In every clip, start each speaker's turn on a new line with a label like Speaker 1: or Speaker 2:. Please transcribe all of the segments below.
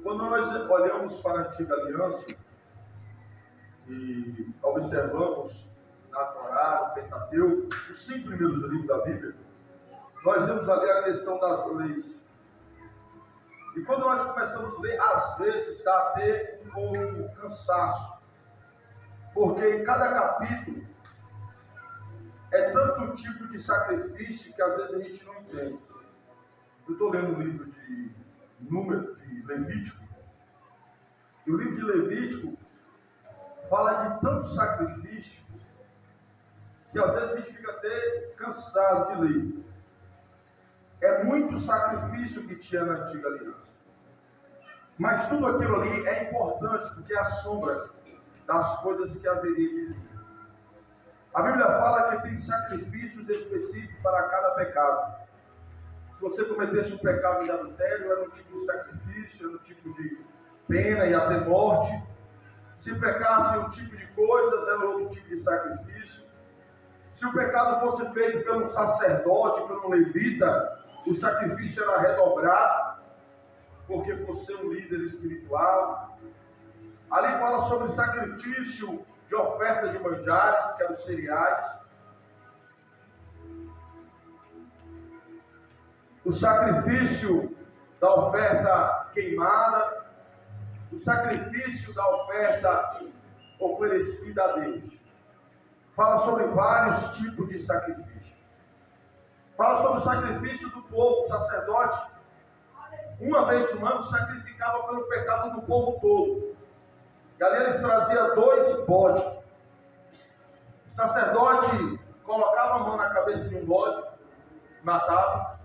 Speaker 1: Quando nós olhamos para a Antiga Aliança e observamos na Torá, no Pentateuco, os 5 primeiros livros da Bíblia, nós vemos ali a questão das leis. E quando nós começamos a ler, às vezes dá até um cansaço, porque em cada capítulo é tanto tipo de sacrifício que às vezes a gente não entende. Eu estou lendo o livro de Levítico, e o livro de Levítico fala de tanto sacrifício que às vezes a gente fica até cansado de ler. É muito sacrifício que tinha na Antiga Aliança. Mas tudo aquilo ali é importante, porque é a sombra das coisas que haveria de vir. A Bíblia fala que tem sacrifícios específicos para cada pecado. Se você cometesse um pecado de adultério, era um tipo de sacrifício, era um tipo de pena e até morte. Se pecasse um tipo de coisas, era outro tipo de sacrifício. Se o pecado fosse feito por um sacerdote, por um levita, o sacrifício era redobrado, porque por ser um líder espiritual. Ali fala sobre sacrifício de oferta de manjares, que eram os cereais. O sacrifício da oferta queimada. O sacrifício da oferta oferecida a Deus. Fala sobre vários tipos de sacrifício. Fala sobre o sacrifício do povo. O sacerdote, uma vez no ano, sacrificava pelo pecado do povo todo. E ali eles traziam 2 bodes. O sacerdote colocava a mão na cabeça de um bode, matava,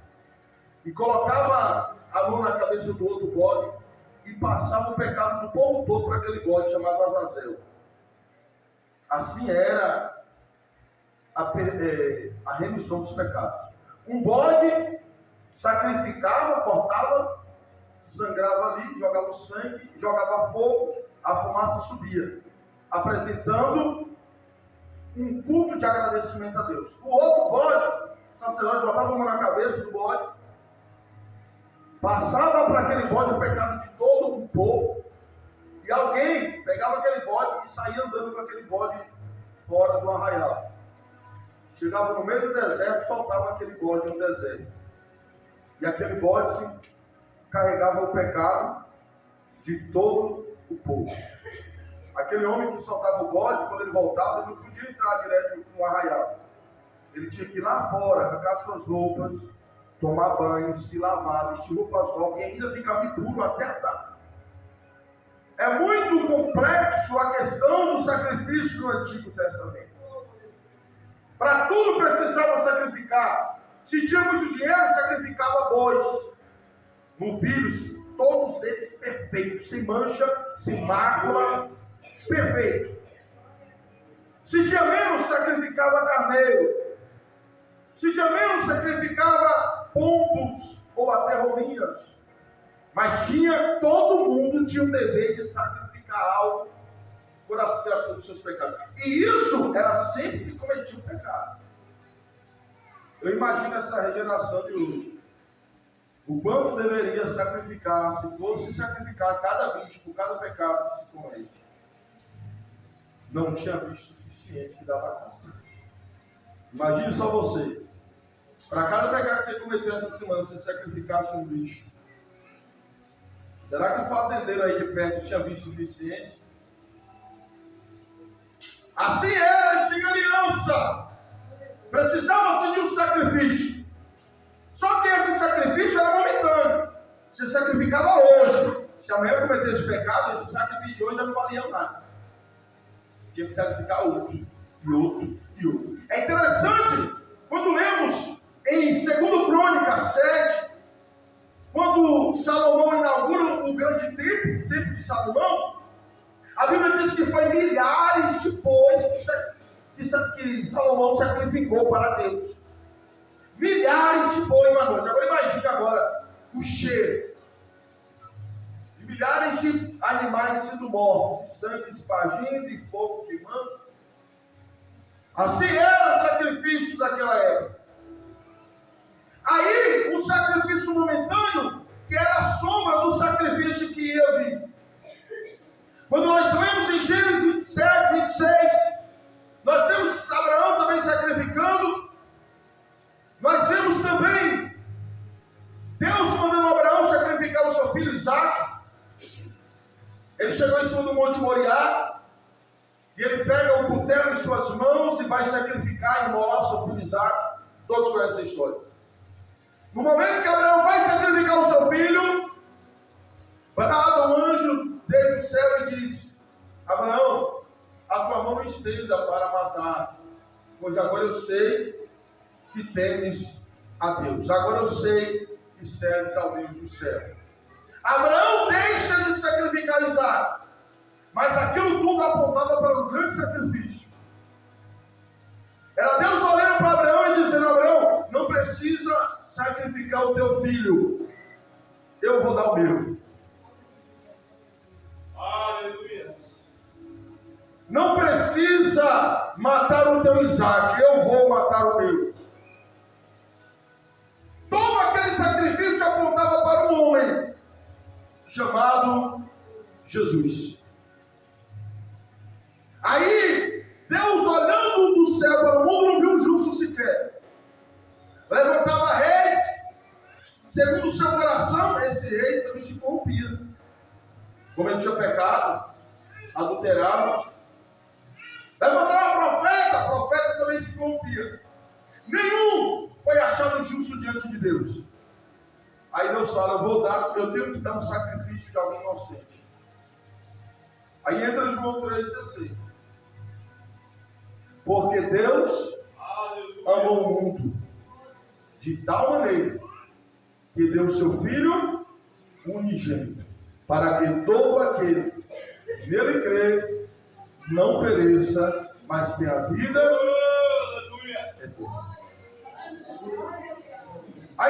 Speaker 1: e colocava a mão na cabeça do outro bode, e passava o pecado do povo todo para aquele bode chamado Azazel. Assim era a remissão dos pecados. Um bode sacrificava, cortava, sangrava ali, jogava o sangue, jogava fogo, a fumaça subia, apresentando um culto de agradecimento a Deus. O outro bode, o sacerdote botava a mão na cabeça do bode, passava para aquele bode o pecado de todo o povo, e alguém pegava aquele bode e saía andando com aquele bode fora do arraial. Chegava no meio do deserto, soltava aquele bode no deserto. E aquele bode se carregava o pecado de todo o povo. Aquele homem que soltava o bode, quando ele voltava, ele não podia entrar direto no arraial. Ele tinha que ir lá fora, arrancar suas roupas, tomar banho, se lavar, vestir roupas novas e ainda ficava impuro até a tarde. É muito complexo a questão do sacrifício no Antigo Testamento. Para tudo precisava sacrificar. Se tinha muito dinheiro, sacrificava bois, novilhos, todos eles perfeitos, sem mancha, sem mácula, perfeito. Se tinha menos, sacrificava carneiro. Se tinha menos, sacrificava pombos ou até rolinhas. Mas todo mundo tinha o dever de sacrificar algo por aspiração dos seus pecados. E isso era sempre que cometia um pecado. Eu imagino essa geração de hoje. O quanto deveria sacrificar, se fosse sacrificar cada bicho por cada pecado que se comete. Não tinha bicho suficiente que dava conta. Imagine só você. Para cada pecado que você cometeu essa semana, você sacrificasse um bicho. Será que o fazendeiro aí de perto tinha bicho suficiente? Assim era a Antiga Aliança. Precisava-se de um sacrifício. Só que esse sacrifício era momentâneo. Você sacrificava hoje. Se amanhã cometesse pecado, esse sacrifício de hoje já não valia nada. Tinha que sacrificar outro, e outro, e outro. É interessante, quando lemos em 2 Crônicas 7, quando Salomão inaugura o grande templo, o templo de Salomão, a Bíblia diz que foi milhares de bois que Salomão sacrificou para Deus. Milhares de bois, irmãos. Agora imagine agora o cheiro de milhares de animais sendo mortos, e sangue espargindo, e fogo queimando. Assim era o sacrifício daquela época. Aí, o sacrifício momentâneo, que era a sombra do sacrifício que ia filho Isaac. Ele chegou em cima do Monte Moriá, e ele pega o cutelo em suas mãos e vai sacrificar e imolar o seu filho Isaac. Todos conhecem a história. No momento que Abraão vai sacrificar o seu filho, parado um anjo desde o céu e diz: Abraão, a tua mão não estenda para matar, pois agora eu sei que temes a Deus. Agora eu sei que serves ao Deus do céu. Abraão deixa de sacrificar Isaac, mas aquilo tudo apontava para um grande sacrifício. Era Deus olhando para Abraão e dizendo: Abraão, não precisa sacrificar o teu filho, eu vou dar o meu.
Speaker 2: Aleluia.
Speaker 1: Não precisa matar o teu Isaac, eu vou matar o meu. Todo aquele sacrifício apontava para um homem chamado Jesus. Aí, Deus olhando do céu para o mundo não viu um justo sequer. Levantava reis, segundo o seu coração, esse rei também se corrompia. Como ele tinha pecado, adulterava. Levantava profeta também se corrompia. Nenhum foi achado justo diante de Deus. Aí Deus fala: eu tenho que dar um sacrifício de alguém inocente. Aí entra João 3,16. Porque Deus amou o mundo de tal maneira que deu o seu Filho unigênito, para que todo aquele que nele crê não pereça, mas tenha vida